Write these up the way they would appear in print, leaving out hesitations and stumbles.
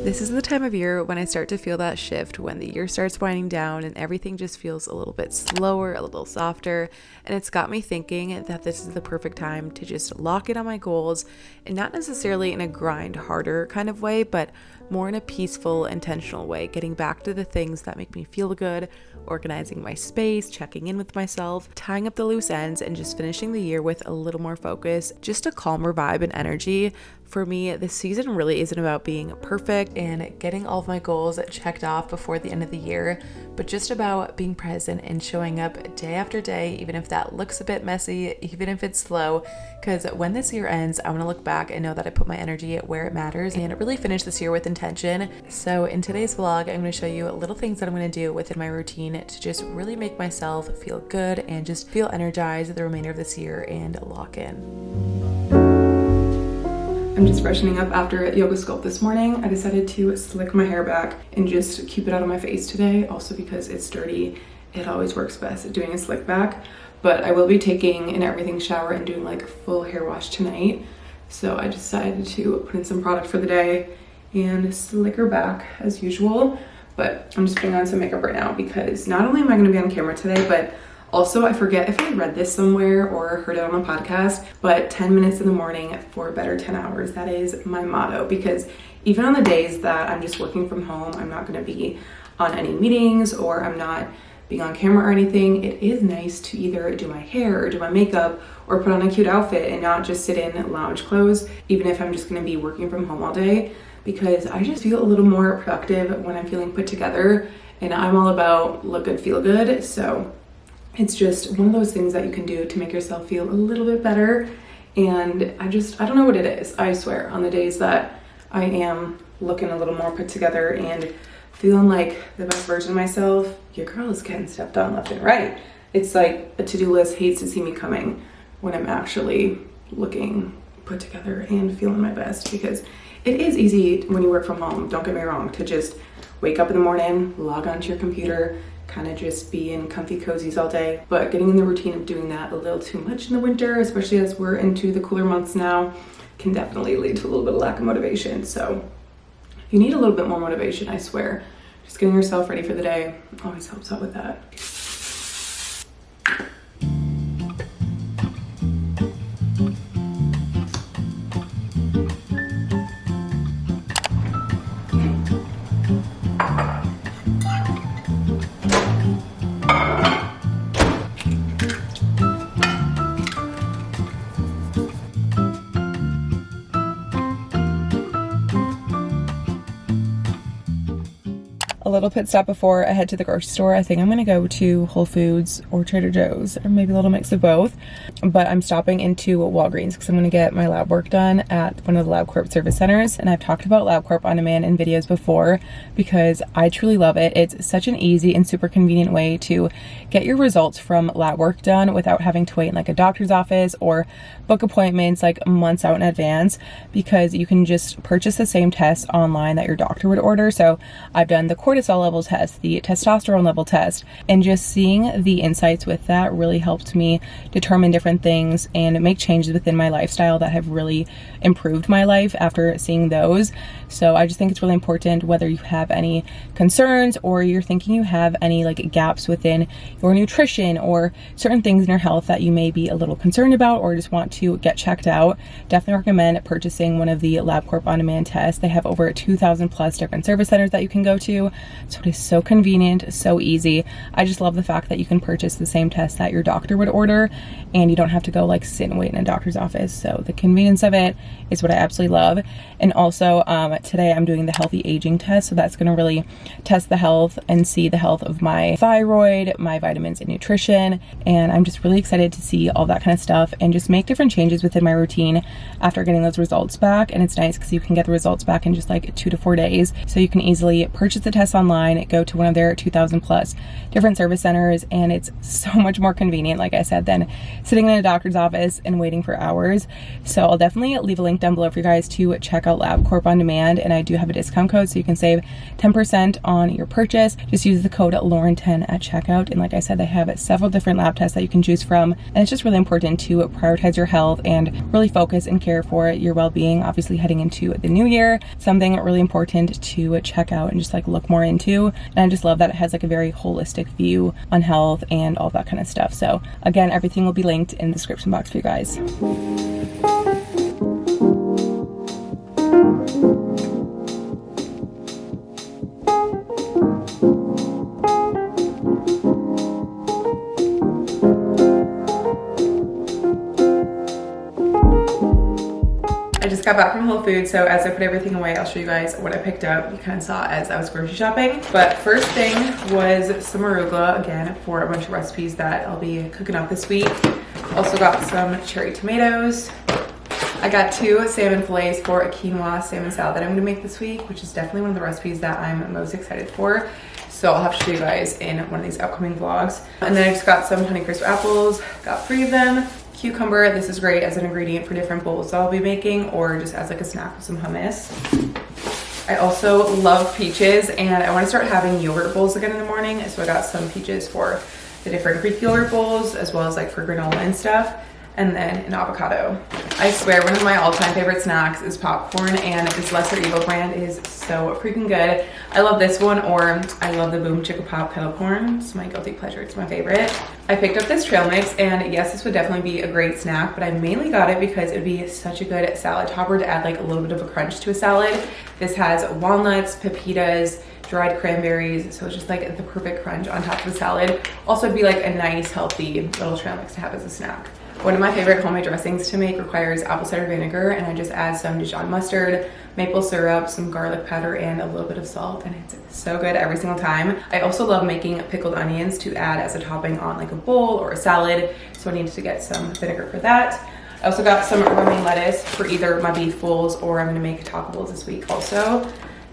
This is the time of year when I start to feel that shift, when the year starts winding down and everything just feels a little bit slower, a little softer, and it's got me thinking that this is the perfect time to just lock in on my goals, and not necessarily in a grind harder kind of way, but more in a peaceful, intentional way, getting back to the things that make me feel good, organizing my space, checking in with myself, tying up the loose ends, and just finishing the year with a little more focus, just a calmer vibe and energy. For me, this season really isn't about being perfect and getting all of my goals checked off before the end of the year, but just about being present and showing up day after day, even if that looks a bit messy, even if it's slow, because when this year ends, I want to look back and know that I put my energy where it matters and really finish this year with intention. So in today's vlog, I'm going to show you little things that I'm going to do within my routine to just really make myself feel good and just feel energized the remainder of this year and lock in. I'm just freshening up after yoga sculpt this morning. I decided to slick my hair back and just keep it out of my face today, also because it's dirty. It always works best doing a slick back, but I will be taking an everything shower and doing like a full hair wash tonight. So I decided to put in some product for the day and slick her back as usual. But I'm just putting on some makeup right now because not only am I going to be on camera today, but also, I forget if I read this somewhere or heard it on a podcast, but 10 minutes in the morning for a better 10 hours. That is my motto, because even on the days that I'm just working from home, I'm not going to be on any meetings or I'm not being on camera or anything. It is nice to either do my hair or do my makeup or put on a cute outfit and not just sit in lounge clothes, even if I'm just going to be working from home all day, because I just feel a little more productive when I'm feeling put together, and I'm all about look good, feel good. So it's just one of those things that you can do to make yourself feel a little bit better. And I don't know what it is. I swear, on the days that I am looking a little more put together and feeling like the best version of myself, your girl is getting stuff done left and right. It's like a to-do list hates to see me coming when I'm actually looking put together and feeling my best, because it is easy when you work from home, don't get me wrong, to just wake up in the morning, log onto your computer, kind of just be in comfy cozies all day. But getting in the routine of doing that a little too much in the winter, especially as we're into the cooler months now, can definitely lead to a little bit of lack of motivation. So if you need a little bit more motivation, I swear, just getting yourself ready for the day always helps out with that. A little pit stop before I head to the grocery store. I think I'm gonna go to Whole Foods or Trader Joe's, or maybe a little mix of both. But I'm stopping into Walgreens because I'm gonna get my lab work done at one of the LabCorp service centers. And I've talked about LabCorp on demand in videos before because I truly love it. It's such an easy and super convenient way to get your results from lab work done without having to wait in like a doctor's office or book appointments like months out in advance, because you can just purchase the same test online that your doctor would order. So I've done the cortisol level test, the testosterone level test, and just seeing the insights with that really helped me determine different things and make changes within my lifestyle that have really improved my life after seeing those. So I just think it's really important, whether you have any concerns or you're thinking you have any like gaps within your nutrition or certain things in your health that you may be a little concerned about or just want to get checked out, definitely recommend purchasing one of the LabCorp on-demand tests. They have over 2,000 plus different service centers that you can go to. So it is so convenient, so easy. I just love the fact that you can purchase the same test that your doctor would order and you don't have to go like sit and wait in a doctor's office. So the convenience of it is what I absolutely love. And also today I'm doing the healthy aging test. So that's going to really test the health and see the health of my thyroid, my vitamins and nutrition. And I'm just really excited to see all that kind of stuff and just make different changes within my routine after getting those results back. And it's nice because you can get the results back in just like 2 to 4 days. So you can easily purchase the test online, go to one of their 2,000 plus different service centers, and it's so much more convenient, like I said, than sitting in a doctor's office and waiting for hours. So I'll definitely leave a link down below for you guys to check out LabCorp on demand, and I do have a discount code so you can save 10% on your purchase. Just use the code Lauren10 at checkout, and like I said, they have several different lab tests that you can choose from, and it's just really important to prioritize your health and really focus and care for your well-being. Obviously heading into the new year, something really important to check out and just like look more into, and I just love that it has like a very holistic view on health and all that kind of stuff. So again, everything will be linked in the description box for you guys. I just got back from Whole Foods, so as I put everything away, I'll show you guys what I picked up. You kind of saw as I was grocery shopping. But first thing was some arugula, again, for a bunch of recipes that I'll be cooking up this week. Also got some cherry tomatoes. I got 2 salmon fillets for a quinoa salmon salad that I'm gonna make this week, which is definitely one of the recipes that I'm most excited for. So I'll have to show you guys in one of these upcoming vlogs. And then I just got some Honeycrisp apples, got 3 of them. Cucumber, this is great as an ingredient for different bowls that I'll be making, or just as like a snack with some hummus. I also love peaches, and I want to start having yogurt bowls again in the morning, so I got some peaches for the different Greek yogurt bowls, as well as like for granola and stuff, and then an avocado. I swear one of my all-time favorite snacks is popcorn, and this Lesser Evil brand is so freaking good. I love this one, or I love the Boom Chicka Pop kettle corn. It's my guilty pleasure, it's my favorite. I picked up this trail mix, and yes, this would definitely be a great snack, but I mainly got it because it'd be such a good salad topper to add like a little bit of a crunch to a salad. This has walnuts, pepitas, dried cranberries, so it's just like the perfect crunch on top of the salad. Also, it'd be like a nice, healthy little trail mix to have as a snack. One of my favorite homemade dressings to make requires apple cider vinegar, and I just add some Dijon mustard, maple syrup, some garlic powder, and a little bit of salt, and it's so good every single time. I also love making pickled onions to add as a topping on like a bowl or a salad, so I needed to get some vinegar for that. I also got some romaine lettuce for either my beef bowls, or I'm gonna make taco bowls this week also.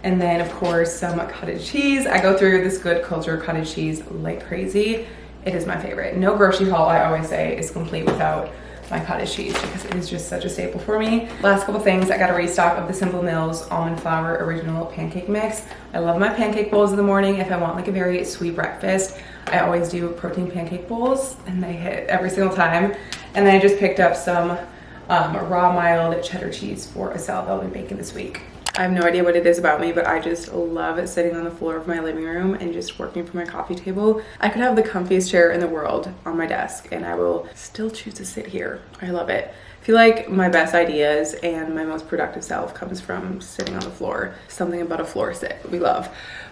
And then of course some cottage cheese. I go through this Good Culture cottage cheese like crazy. It is my favorite. No grocery haul, I always say, is complete without my cottage cheese because it is just such a staple for me. Last couple things, I got a restock of the Simple Mills almond flour original pancake mix. I love my pancake bowls in the morning. If I want like a very sweet breakfast, I always do protein pancake bowls, and they hit every single time. And then I just picked up some raw mild cheddar cheese for a salad that I'll be making this week. I have no idea what it is about me, but I just love sitting on the floor of my living room and just working from my coffee table. I could have the comfiest chair in the world on my desk, and I will still choose to sit here. I love it. I feel like my best ideas and my most productive self comes from sitting on the floor. Something about a floor sit we love.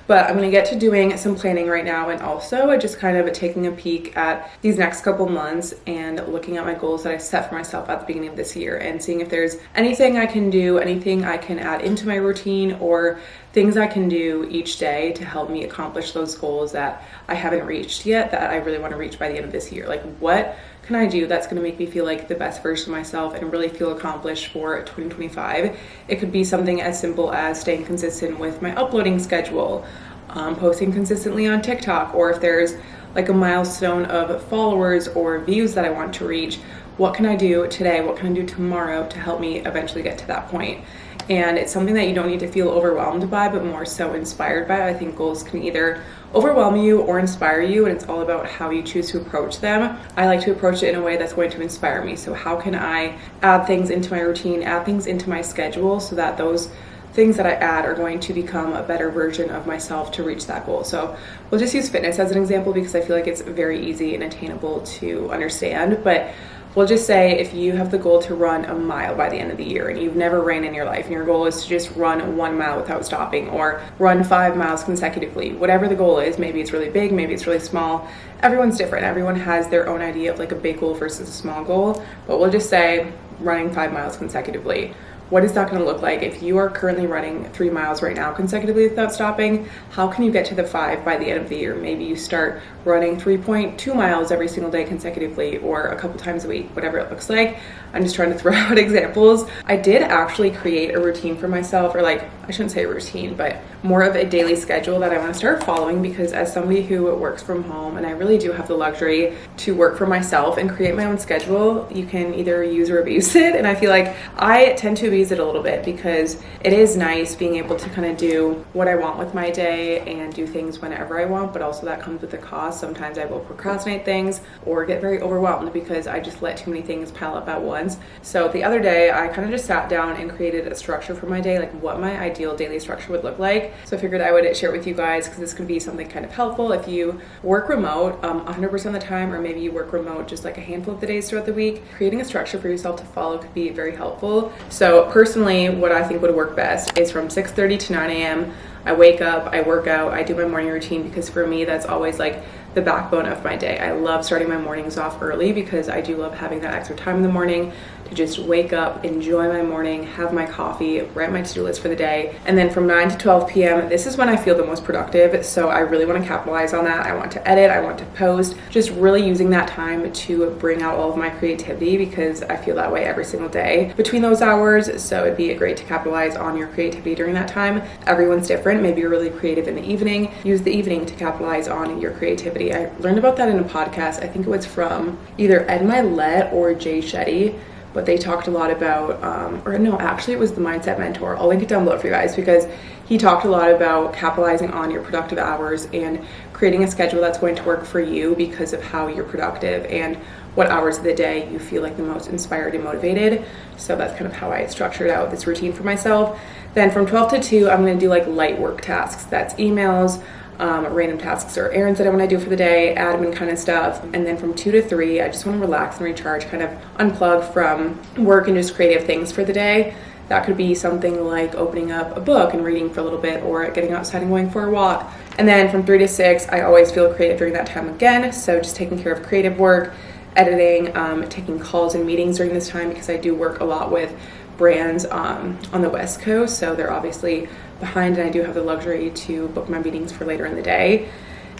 But I'm gonna get to doing some planning right now, and also just kind of taking a peek at these next couple months and looking at my goals that I set for myself at the beginning of this year, and seeing if there's anything I can do, anything I can add into my routine, or things I can do each day to help me accomplish those goals that I haven't reached yet, that I really want to reach by the end of this year. Like, what can I do that's going to make me feel like the best version of myself and really feel accomplished for 2025? It could be something as simple as staying consistent with my uploading schedule, posting consistently on TikTok, or if there's like a milestone of followers or views that I want to reach, what can I do today? What can I do tomorrow to help me eventually get to that point? And it's something that you don't need to feel overwhelmed by, but more so inspired by. I think goals can either overwhelm you or inspire you, and it's all about how you choose to approach them. I like to approach it in a way that's going to inspire me. So how can I add things into my routine, add things into my schedule, so that those things that I add are going to become a better version of myself to reach that goal. So we'll just use fitness as an example because I feel like it's very easy and attainable to understand. But we'll just say if you have the goal to run a mile by the end of the year, and you've never ran in your life, and your goal is to just run 1 mile without stopping, or run 5 miles consecutively, whatever the goal is, maybe it's really big, maybe it's really small. Everyone's different. Everyone has their own idea of like a big goal versus a small goal. But we'll just say running 5 miles consecutively. what is that going to look like? If you are currently running 3 miles right now consecutively without stopping, how can you get to the 5 by the end of the year? Maybe you start running 3.2 miles every single day consecutively, or a couple times a week, whatever it looks like. I'm just trying to throw out examples. I did actually create a routine for myself, or like, I shouldn't say a routine, but more of a daily schedule that I want to start following, because as somebody who works from home, and I really do have the luxury to work for myself and create my own schedule, you can either use or abuse it. And I feel like I tend to abuse it a little bit, because it is nice being able to kind of do what I want with my day and do things whenever I want, but also that comes with a cost. Sometimes I will procrastinate things or get very overwhelmed because I just let too many things pile up at once. So the other day I kind of just sat down and created a structure for my day, like what my ideal daily structure would look like. So I figured I would share it with you guys, because this could be something kind of helpful if you work remote 100% of the time, or maybe you work remote just like a handful of the days throughout the week. Creating a structure for yourself to follow could be very helpful. So personally, what I think would work best is from 6:30 to 9 a.m. I wake up, I work out, I do my morning routine, because for me, that's always like the backbone of my day. I love starting my mornings off early, because I do love having that extra time in the morning to just wake up, enjoy my morning, have my coffee, write my to-do list for the day. And then from 9 to 12 p.m., this is when I feel the most productive. So I really want to capitalize on that. I want to edit, I want to post, just really using that time to bring out all of my creativity, because I feel that way every single day between those hours. So it'd be great to capitalize on your creativity during that time. Everyone's different. Maybe you're really creative in the evening. Use the evening to capitalize on your creativity. I learned about that in a podcast. I think it was from either Ed Milet or Jay Shetty, but they talked a lot about, or no, actually it was the Mindset Mentor. I'll link it down below for you guys, because he talked a lot about capitalizing on your productive hours and creating a schedule that's going to work for you because of how you're productive and what hours of the day you feel like the most inspired and motivated. So that's kind of how I structured out this routine for myself. Then from 12 to 2, I'm going to do like light work tasks. That's emails, random tasks or errands that I want to do for the day, admin kind of stuff. And then from 2 to 3, I just want to relax and recharge, kind of unplug from work and just creative things for the day. That could be something like opening up a book and reading for a little bit, or getting outside and going for a walk. And then from 3 to 6, I always feel creative during that time again. So just taking care of creative work, editing, taking calls and meetings during this time, because I do work a lot with brands on the West Coast. So they're obviously behind, and I do have the luxury to book my meetings for later in the day.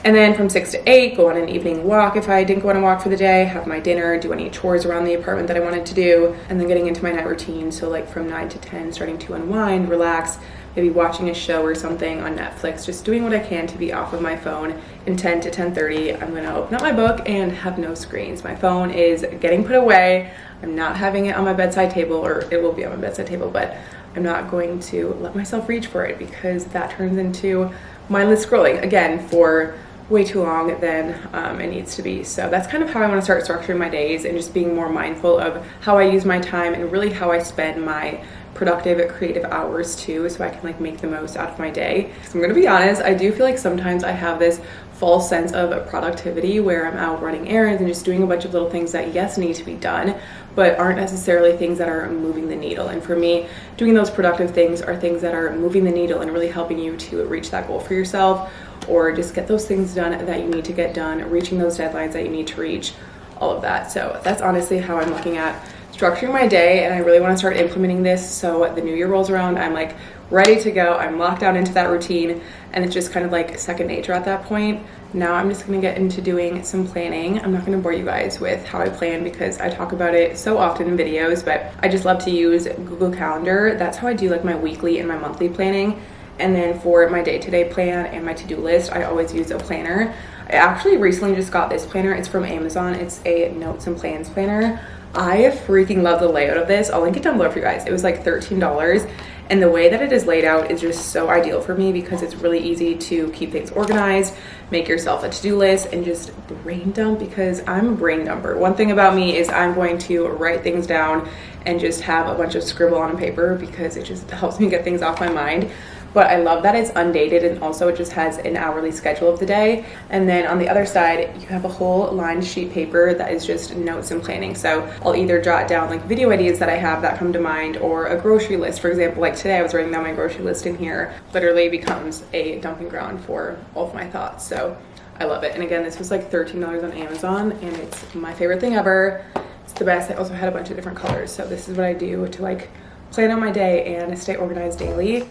And then from 6 to 8, go on an evening walk if I didn't go on a walk for the day, have my dinner, do any chores around the apartment that I wanted to do, and then getting into my night routine. So like from 9 to 10, starting to unwind, relax, maybe watching a show or something on Netflix, just doing what I can to be off of my phone. In 10 to 10:30, I'm gonna open up my book and have no screens. My phone is getting put away. I'm not having it on my bedside table, or it will be on my bedside table, but I'm not going to let myself reach for it, because that turns into mindless scrolling, again, for way too long than it needs to be. So that's kind of how I want to start structuring my days, and just being more mindful of how I use my time and really how I spend my productive creative hours too, so I can like make the most out of my day. So I'm gonna be honest, I do feel like sometimes I have this false sense of productivity where I'm out running errands and just doing a bunch of little things that yes need to be done, but aren't necessarily things that are moving the needle. And for me, doing those productive things are things that are moving the needle and really helping you to reach that goal for yourself, or just get those things done that you need to get done, reaching those deadlines that you need to reach, all of that. So that's honestly how I'm looking at structuring my day, and I really want to start implementing this. So the new year rolls around, I'm like ready to go. I'm locked down into that routine, and it's just kind of like second nature at that point. Now I'm just going to get into doing some planning. I'm not going to bore you guys with how I plan, because I talk about it so often in videos, but I just love to use Google Calendar. That's how I do like my weekly and my monthly planning. And then for my day-to-day plan and my to-do list, I always use a planner. I actually recently just got this planner. It's from Amazon. It's a notes and plans planner. I freaking love the layout of this. I'll link it down below for you guys. It was like $13. And the way that it is laid out is just so ideal for me, because it's really easy to keep things organized, make yourself a to-do list, and just brain dump, because I'm a brain dumper. One thing about me is I'm going to write things down and just have a bunch of scribble on paper, because it just helps me get things off my mind. But I love that it's undated, and also it just has an hourly schedule of the day. And then on the other side, you have a whole lined sheet paper that is just notes and planning. So I'll either jot down like video ideas that I have that come to mind, or a grocery list. For example, like today I was writing down my grocery list in here. Literally becomes a dumping ground for all of my thoughts. So I love it. And again, this was like $13 on Amazon, and it's my favorite thing ever. It's the best. I also had a bunch of different colors. So this is what I do to like plan out my day and stay organized daily.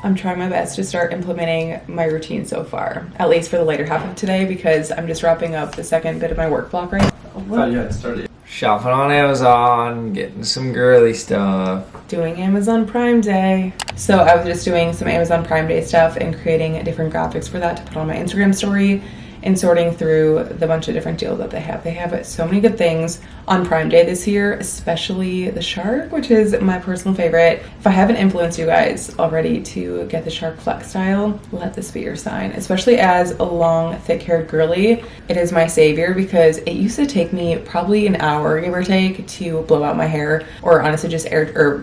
I'm trying my best to start implementing my routine so far, at least for the later half of today, because I'm just wrapping up the second bit of my work block right now. Oh yeah, it started. Shopping on Amazon, getting some girly stuff. Doing Amazon Prime Day. So I was just doing some Amazon Prime Day stuff and creating different graphics for that to put on my Instagram story and sorting through the bunch of different deals that they have. They have so many good things on Prime Day this year, especially the shark, which is my personal favorite. If I haven't influenced you guys already to get the shark flex style, let this be your sign. Especially as a long, thick-haired girly, it is my savior because it used to take me probably an hour, give or take, to blow out my hair, or honestly just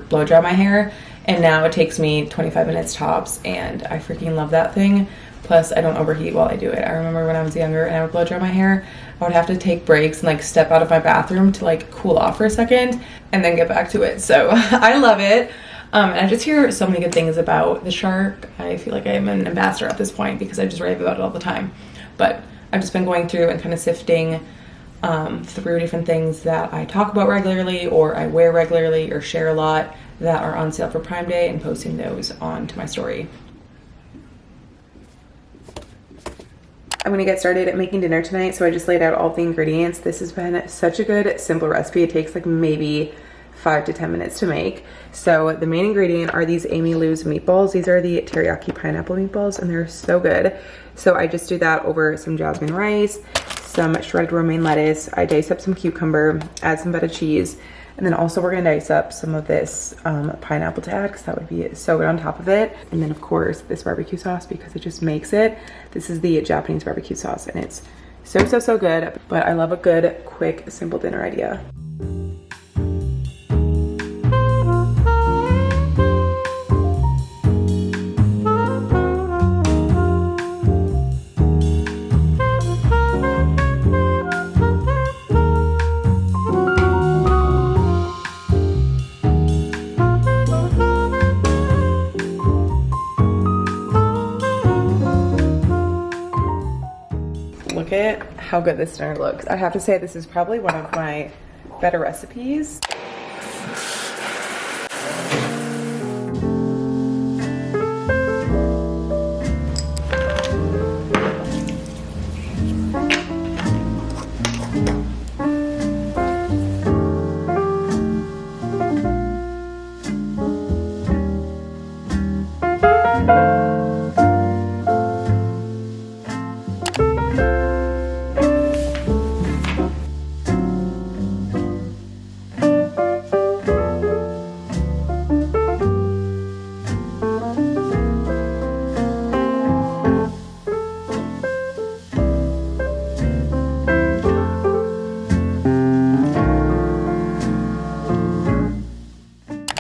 blow dry my hair. And now it takes me 25 minutes tops, and I freaking love that thing. Plus, I don't overheat while I do it. I remember when I was younger and I would blow dry my hair, I would have to take breaks and like step out of my bathroom to like cool off for a second and then get back to it. So I love it. And I just hear so many good things about the shark. I feel like I'm an ambassador at this point because I just rave about it all the time. But I've just been going through and kind of sifting through different things that I talk about regularly or I wear regularly or share a lot that are on sale for Prime Day and posting those onto my story. I'm gonna get started at making dinner tonight, so I just laid out all the ingredients. This has been such a good, simple recipe. It takes like maybe 5 to 10 minutes to make. So the main ingredient are these Amy Lou's meatballs. These are the teriyaki pineapple meatballs, and they're so good. So I just do that over some jasmine rice, some shredded romaine lettuce. I dice up some cucumber, add some feta cheese, and then also we're gonna dice up some of this pineapple to add because that would be so good on top of it. And then of course this barbecue sauce because it just makes it. This is the Japanese barbecue sauce and it's so good, but I love a good, quick, simple dinner idea. Look at how good this dinner looks. I have to say this is probably one of my better recipes.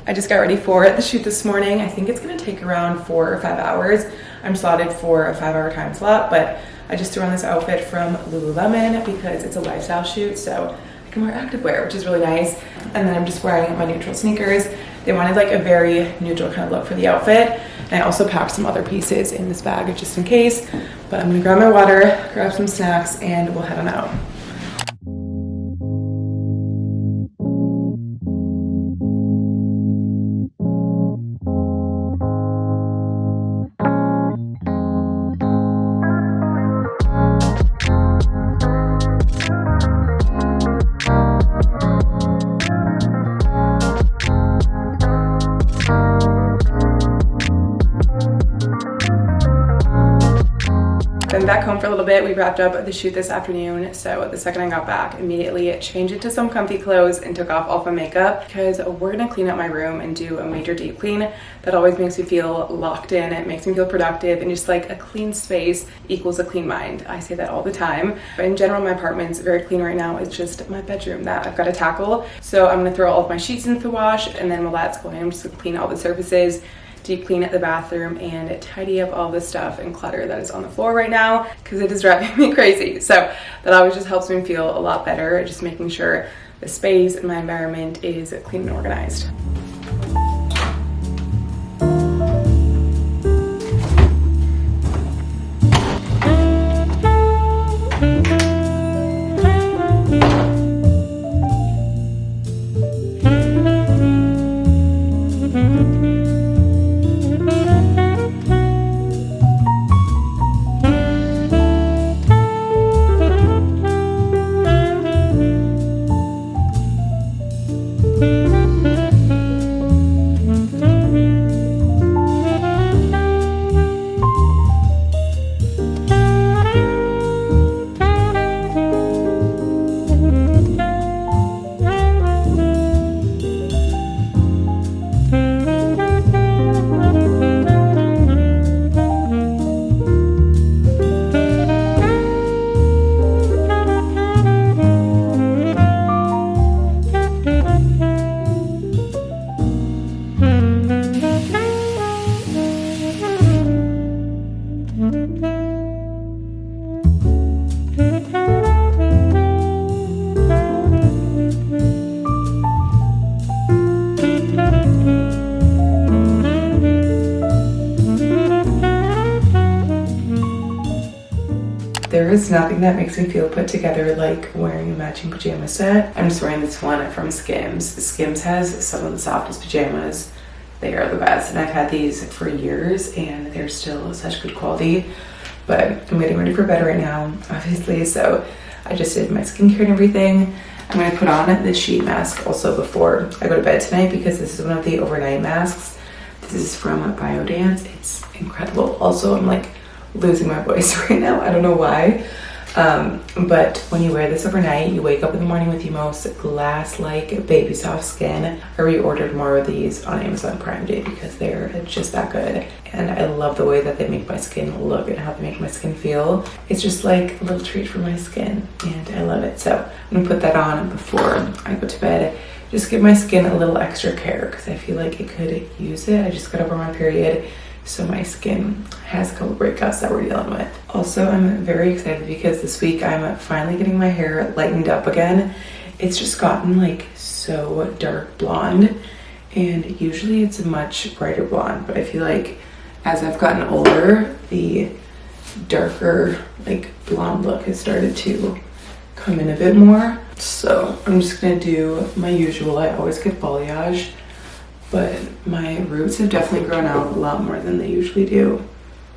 I just got ready for the shoot this morning. I think it's gonna take around 4 or 5 hours. I'm slotted for a 5-hour time slot, but I just threw on this outfit from Lululemon because it's a lifestyle shoot, so I can wear activewear, which is really nice. And then I'm just wearing my neutral sneakers. They wanted like a very neutral kind of look for the outfit. And I also packed some other pieces in this bag just in case, but I'm gonna grab my water, grab some snacks, and we'll head on out. Been back home for a little bit. We wrapped up the shoot this afternoon, so the second I got back, immediately changed into some comfy clothes and took off all my makeup because we're gonna clean up my room and do a major deep clean. That always makes me feel locked in. It makes me feel productive, and just like a clean space equals a clean mind. I say that all the time. But in general, my apartment's very clean right now. It's just my bedroom that I've got to tackle. So I'm gonna throw all of my sheets into the wash, and then while that's going, I'm just gonna clean all the surfaces, deep clean at the bathroom, and tidy up all the stuff and clutter that is on the floor right now because it is driving me crazy. So that always just helps me feel a lot better, just making sure the space and my environment is clean and organized. There is nothing that makes me feel put together like wearing a matching pajama set. I'm just wearing this one from Skims. Skims has some of the softest pajamas. They are the best, and I've had these for years and they're still such good quality. But I'm getting ready for bed right now, obviously, so I just did my skincare and everything. I'm going to put on this sheet mask also before I go to bed tonight because this is one of the overnight masks. This is from Biodance. It's incredible. Also, I'm like losing my voice right now. I don't know why. But when you wear this overnight, you wake up in the morning with the most glass-like baby soft skin. I reordered more of these on Amazon Prime Day because they're just that good. And I love the way that they make my skin look and how they make my skin feel. It's just like a little treat for my skin and I love it. So I'm gonna put that on before I go to bed. Just give my skin a little extra care because I feel like it could use it. I just got over my period, so my skin has a couple breakouts that we're dealing with. Also, I'm very excited because this week I'm finally getting my hair lightened up again. It's just gotten like so dark blonde, and usually it's a much brighter blonde, but I feel like as I've gotten older, the darker like blonde look has started to come in a bit more. So I'm just gonna do my usual. I always get balayage, but my roots have definitely grown out a lot more than they usually do.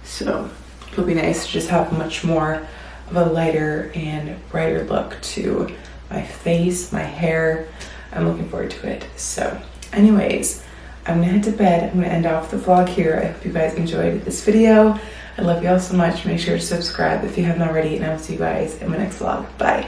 So it'll be nice to just have much more of a lighter and brighter look to my face, my hair. I'm looking forward to it. So anyways, I'm gonna head to bed. I'm gonna end off the vlog here. I hope you guys enjoyed this video. I love you all so much. Make sure to subscribe if you haven't already, and I will see you guys in my next vlog. Bye.